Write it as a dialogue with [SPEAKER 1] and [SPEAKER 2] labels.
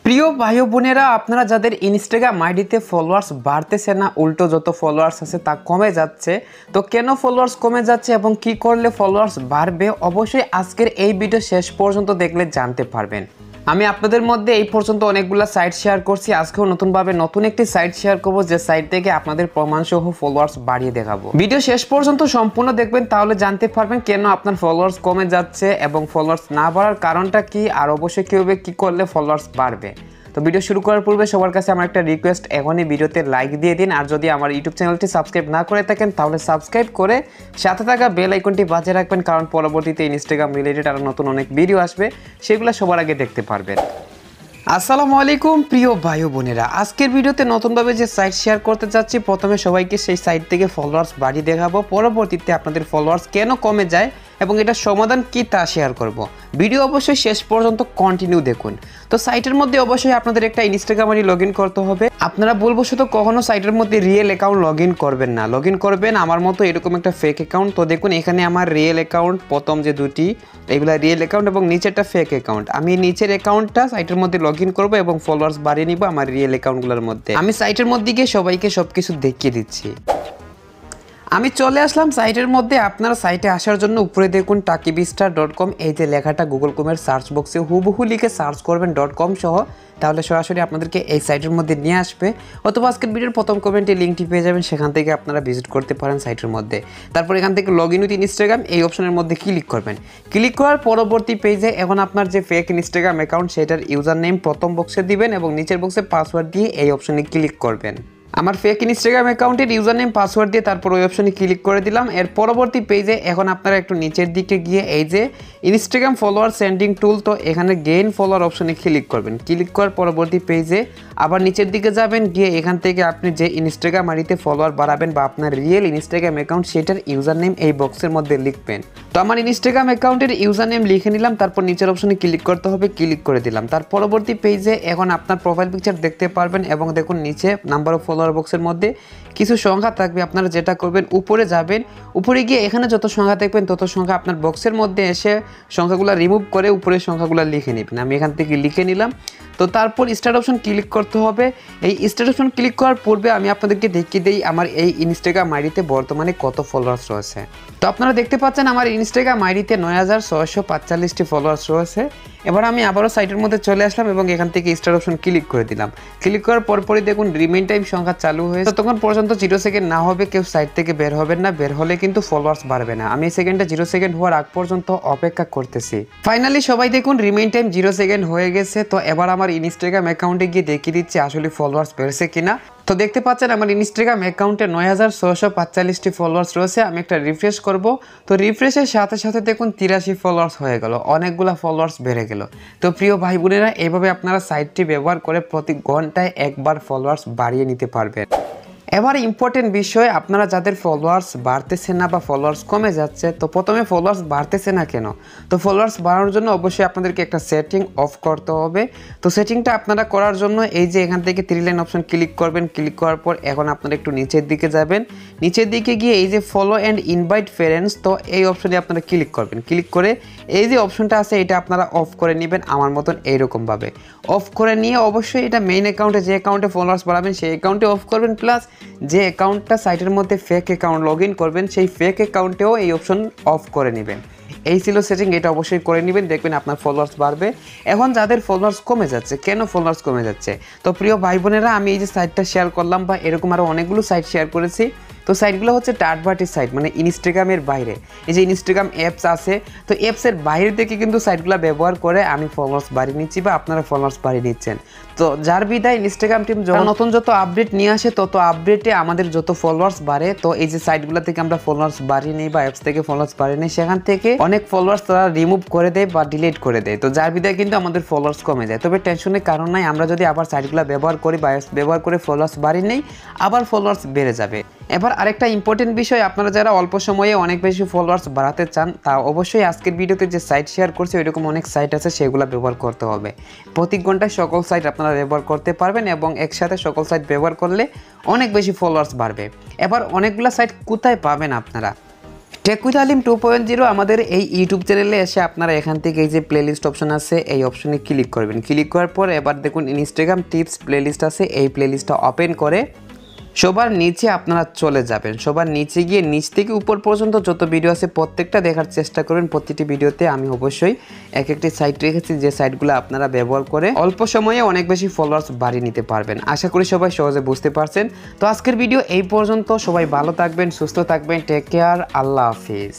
[SPEAKER 1] প্রিয় ভাই বোনেরা, আপনারা যাদের ইনস্টাগ্রাম আইডিতে ফলোয়ার্স বাড়তেছে না, উল্টো যত ফলোয়ার্স আছে তা কমে যাচ্ছে, তো কেন ফলোয়ার্স কমে যাচ্ছে এবং কি করলে ফলোয়ার্স বাড়বে, অবশ্যই আজকের এই ভিডিও শেষ পর্যন্ত দেখলে জানতে পারবেন। আমি আপনাদের মধ্যে এই পর্যন্ত অনেকগুলো সাইট শেয়ার করছি, আজকেও নতুনভাবে নতুন একটি সাইট শেয়ার করব, যে সাইট থেকে আপনাদের প্রমাণসহ ফলোয়ার্স বাড়িয়ে দেখাবো। ভিডিও শেষ পর্যন্ত সম্পূর্ণ দেখবেন, তাহলে জানতে পারবেন কেন আপনার ফলোয়ার্স কমে যাচ্ছে এবং ফলোয়ার্স না বাড়ার কারণটা কি, আর অবশ্যই কীভাবে কী করলে ফলোয়ার্স বাড়বে। তো ভিডিও শুরু করার পূর্বে সবার কাছে আমার একটা রিকোয়েস্ট, এখনই ভিডিওতে লাইক দিয়ে দিন, আর যদি আমার ইউটিউব চ্যানেলটি সাবস্ক্রাইব না করে থাকেন তাহলে সাবস্ক্রাইব করে সাথে থাকা বেল আইকনটি বাজিয়ে রাখবেন, কারণ পরবর্তীতে ইনস্টাগ্রাম রিলেটেড আরও নতুন অনেক ভিডিও আসবে, সেগুলো সবার আগে দেখতে পারবেন। আসসালামু আলাইকুম প্রিয় ভাই বোনেরা, আজকের ভিডিওতে নতুনভাবে যে সাইট শেয়ার করতে যাচ্ছি, প্রথমে সবাইকে সেই সাইট থেকে ফলোয়ার্স বাড়িয়ে দেখাবো, পরবর্তীতে আপনাদের ফলোয়ার্স কেন কমে যায় এবং এটার সমাধান কি তা শেয়ার করব। ভিডিও অবশ্যই শেষ পর্যন্ত কন্টিনিউ দেখুন। তো সাইটের মধ্যে অবশ্যই আপনাদের একটা ইনস্টাগ্রাম আইডি লগ ইন করতে হবে। আপনারা ভুলবশত কখনো সাইটের মধ্যে রিয়েল অ্যাকাউন্ট লগ ইন করবেন না, লগ ইন করবেন আমার মতো এরকম একটা ফেক অ্যাকাউন্ট। তো দেখুন এখানে আমার রিয়েল অ্যাকাউন্ট, প্রথম যে দুটি এগুলা রিয়েল অ্যাকাউন্ট এবং নিচেরটা ফেক অ্যাকাউন্ট। আমি নিচের অ্যাকাউন্টটা সাইটের মধ্যে লগ ইন করবো এবং ফলোয়ার্স বাড়িয়ে নিব আমার রিয়েল অ্যাকাউন্টগুলোর মধ্যে। আমি সাইটের মধ্যে গিয়ে সবাইকে সবকিছু দেখিয়ে দিচ্ছি। আমি চলে আসলাম সাইটের মধ্যে। আপনারা সাইটে আসার জন্য উপরে দেখুন takibistar.com, এই যে লেখাটা গুগল ক্রোমের সার্চ বক্সে হুবহু লিখে সার্চ করবেন .com সহ, তাহলে সরাসরি আপনাদেরকে এই সাইটের মধ্যে নিয়ে আসবে, অথবা আজকের ভিডিওর প্রথম কমেন্টে লিঙ্কটি পেয়ে যাবেন, সেখান থেকে আপনারা ভিজিট করতে পারেন সাইটের মধ্যে। তারপর এখান থেকে লগ ইন উইথ ইনস্টাগ্রাম এই অপশনের মধ্যে ক্লিক করবেন। ক্লিক করার পরবর্তী পেজে এখন আপনার যে ফেক ইনস্টাগ্রাম অ্যাকাউন্ট সেটার ইউজার নেম প্রথম বক্সে দিবেন এবং নিচের বক্সে পাসওয়ার্ড দিয়ে এই অপশনে ক্লিক করবেন। আমার ফেক ইনস্টাগ্রাম অ্যাকাউন্টের ইউজার নেম পাসওয়ার্ড দিয়ে তারপর ওই অপশনে ক্লিক করে দিলাম। এর পরবর্তী পেজে এখন আপনারা একটু নিচের দিকে গিয়ে এই যে ইনস্টাগ্রাম ফলোয়ার সেন্ডিং টুল, তো এখানে গেইন ফলোয়ার অপশনে ক্লিক করবেন। ক্লিক করার পরবর্তী পেজে আবার নিচের দিকে যাবেন, গিয়ে এখান থেকে আপনি যে ইনস্টাগ্রাম আইডিতে ফলোয়ার বাড়াবেন বা আপনার রিয়েল ইনস্টাগ্রাম অ্যাকাউন্ট সেটার ইউজার নেম এই বক্সের মধ্যে লিখবেন। তো আমার ইনস্টাগ্রাম অ্যাকাউন্টের ইউজার নেম লিখে নিলাম, তারপর নিচের অপশনে ক্লিক করতে হবে, ক্লিক করে দিলাম। তার পরবর্তী পেজে এখন আপনার প্রোফাইল পিকচার দেখতে পারবেন এবং দেখুন নিচে নাম্বার অফ ফলোয়ার বক্সের মধ্যে কিছু সংখ্যা থাকবে। আপনারা যেটা করবেন, উপরে যাবেন, উপরে গিয়ে এখানে যত সংখ্যা দেখবেন তত সংখ্যা আপনার বক্সের মধ্যে এসে সংখ্যাগুলো রিমুভ করে উপরের সংখ্যাগুলো লিখে নেবেন। আমি এখান থেকে লিখে নিলাম। তো তারপর স্টার্ট অপশন ক্লিক করতে হবে। এই স্টার্ট অপশন ক্লিক করার পূর্বে আমি আপনাদেরকে দেখিয়ে দিই আমার এই ইনস্টাগ্রাম আইডিতে বর্তমানে কত ফলোয়ার্স রয়েছে। তো আপনারা দেখতে পাচ্ছেন আমার ইনস্টাগ্রাম আইডিতে 9645টি ফলোয়ার্স রয়েছে। এবার আমি আবারও সাইটের মধ্যে চলে আসলাম এবং এখান থেকে স্টার্ট অপশন ক্লিক করে দিলাম। ক্লিক করার পরপরই দেখুন রিমেইন টাইম সংখ্যা চালু হয়েছে। ততক্ষণ পর্যন্ত 0 সেকেন্ড না হবে কেউ সাইট থেকে বের হবেন না, বের হলে কিন্তু ফলোয়ার্স বাড়বে না। আমি এই সেকেন্ডটা 0 সেকেন্ড হওয়ার আগ পর্যন্ত অপেক্ষা করতেছি। ফাইনালি সবাই দেখুন রিমেইন টাইম 0 সেকেন্ড হয়ে গেছে। তো এবার আমার ইনস্টাগ্রাম অ্যাকাউন্টে গিয়ে দেখিয়ে দিচ্ছি আসলে ফলোয়ার্স বেড়েছে কিনা। তো দেখতে পাচ্ছেন আমার ইনস্টাগ্রাম অ্যাকাউন্টে 9645টি ফলোয়ার্স রয়েছে। আমি একটা রিফ্রেশ করব, তো রিফ্রেশের সাথে সাথে দেখুন 83 ফলোয়ার্স হয়ে গেল, অনেকগুলো ফলোয়ার্স বেড়ে গেল। তো প্রিয় ভাই বোনেরা, এইভাবে আপনারা সাইটটি ব্যবহার করে প্রতি ঘন্টায় একবার ফলোয়ার্স বাড়িয়ে নিতে পারবেন। এবার ইম্পর্টেন্ট বিষয়, আপনারা যাদের ফলোয়ার্স বাড়তেছে না বা ফলোয়ার্স কমে যাচ্ছে, তো প্রথমে ফলোয়ার্স বাড়তেছে না কেন? তো ফলোয়ার্স বাড়ানোর জন্য অবশ্যই আপনাদেরকে একটা সেটিং অফ করতে হবে। তো সেটিংটা আপনারা করার জন্য এই যে এখান থেকে 3 লাইন অপশন ক্লিক করবেন। ক্লিক করার পর এখন আপনারা একটু নিচের দিকে যাবেন, নিচের দিকে গিয়ে এই যে ফলো অ্যান্ড ইনভাইট ফ্রেন্ডস, তো এই অপশনে আপনারা ক্লিক করবেন। ক্লিক করে এই যে অপশনটা আছে এটা আপনারা অফ করে নেবেন আমার মতন এইরকমভাবে। অফ করে নিয়ে অবশ্যই এটা মেইন অ্যাকাউন্টে যে অ্যাকাউন্টে ফলোয়ার্স বাড়াবেন সেই অ্যাকাউন্টে অফ করবেন, প্লাস যে অ্যাকাউন্টটা সাইটের মধ্যে ফেক অ্যাকাউন্ট লগ ইন করবেন সেই ফেক অ্যাকাউন্টেও এই অপশন অফ করে নেবেন। এই ছিল সেটিং, এটা অবশ্যই করে নেবেন, দেখবেন আপনার ফলোয়ার্স বাড়বে। এখন যাদের ফলোয়ার্স কমে যাচ্ছে, কেন ফলোয়ার্স কমে যাচ্ছে? তো প্রিয় ভাই বোনেরা, আমি এই যে সাইটটা শেয়ার করলাম বা এরকম আরও অনেকগুলো সাইট শেয়ার করেছি। তো সাইটগুলো হচ্ছে থার্ড পার্টি সাইট, মানে ইনস্টাগ্রামের বাইরে। এই যে ইনস্টাগ্রাম অ্যাপস আছে, তো অ্যাপসের বাইরে থেকে কিন্তু সাইটগুলো ব্যবহার করে আমি ফলোয়ার্স বাড়িয়ে নিচ্ছি বা আপনারা ফলোয়ার্স বাড়িয়ে নিচ্ছেন। তো যার বিদায় ইনস্টাগ্রাম টিম নতুন যত আপডেট নিয়ে আসে তত আপডেটে আমাদের যত ফলোয়ার্স বাড়ে, তো এই যে সাইটগুলো থেকে আমরা ফলোয়ার্স বাড়িয়ে নিই বা অ্যাপস থেকে ফলোয়ার্স বাড়িয়ে নিই, সেখান থেকে অনেক ফলোয়ার্স তারা রিমুভ করে দেয় বা ডিলিট করে দেয়। তো যার বিদায় কিন্তু আমাদের ফলোয়ার্স কমে যায়। তবে টেনশনের কারণ নাই, আমরা যদি আবার সাইটগুলো ব্যবহার করি বা অ্যাপস ব্যবহার করে ফলোয়ার্স বাড়িয়ে নেই, আবার ফলোয়ার্স বেড়ে যাবে। এবার আরেকটা ইম্পর্টেন্ট বিষয়, আপনারা যারা অল্প সময়ে অনেক বেশি ফলোয়ার্স বাড়াতে চান, তা অবশ্যই আজকের ভিডিওতে যে সাইট শেয়ার করছে ওইরকম অনেক সাইট আছে, সেগুলো ব্যবহার করতে হবে। প্রতি ঘন্টায় সকল সাইট আপনারা ব্যবহার করতে পারবেন এবং একসাথে সকল সাইট ব্যবহার করলে অনেক বেশি ফলোয়ার্স বাড়বে। এবার অনেকগুলো সাইট কোথায় পাবেন আপনারা? টেক উইথ আলিম 2.0 আমাদের এই ইউটিউব চ্যানেলে এসে আপনারা এখান থেকে এই যে প্লেলিস্ট অপশন আছে এই অপশনে ক্লিক করবেন। ক্লিক করার পর এবার দেখুন ইনস্টাগ্রাম টিপস প্লেলিস্ট আছে, এই প্লেলিস্টটা ওপেন করে সবার নিচে আপনারা চলে যাবেন। সবার নিচে গিয়ে নিচ থেকে উপর পর্যন্ত যত ভিডিও আছে প্রত্যেকটা দেখার চেষ্টা করবেন। প্রতিটি ভিডিওতে আমি অবশ্যই এক একটি সাইট রেখেছি, যে সাইটগুলো আপনারা ব্যবহার করে অল্প সময়ে অনেক বেশি ফলোয়ার্স বাড়িয়ে নিতে পারবেন। আশা করি সবাই সহজে বুঝতে পারছেন। তো আজকের ভিডিও এই পর্যন্ত। সবাই ভালো থাকবেন, সুস্থ থাকবেন, টেক কেয়ার, আল্লাহ হাফিজ।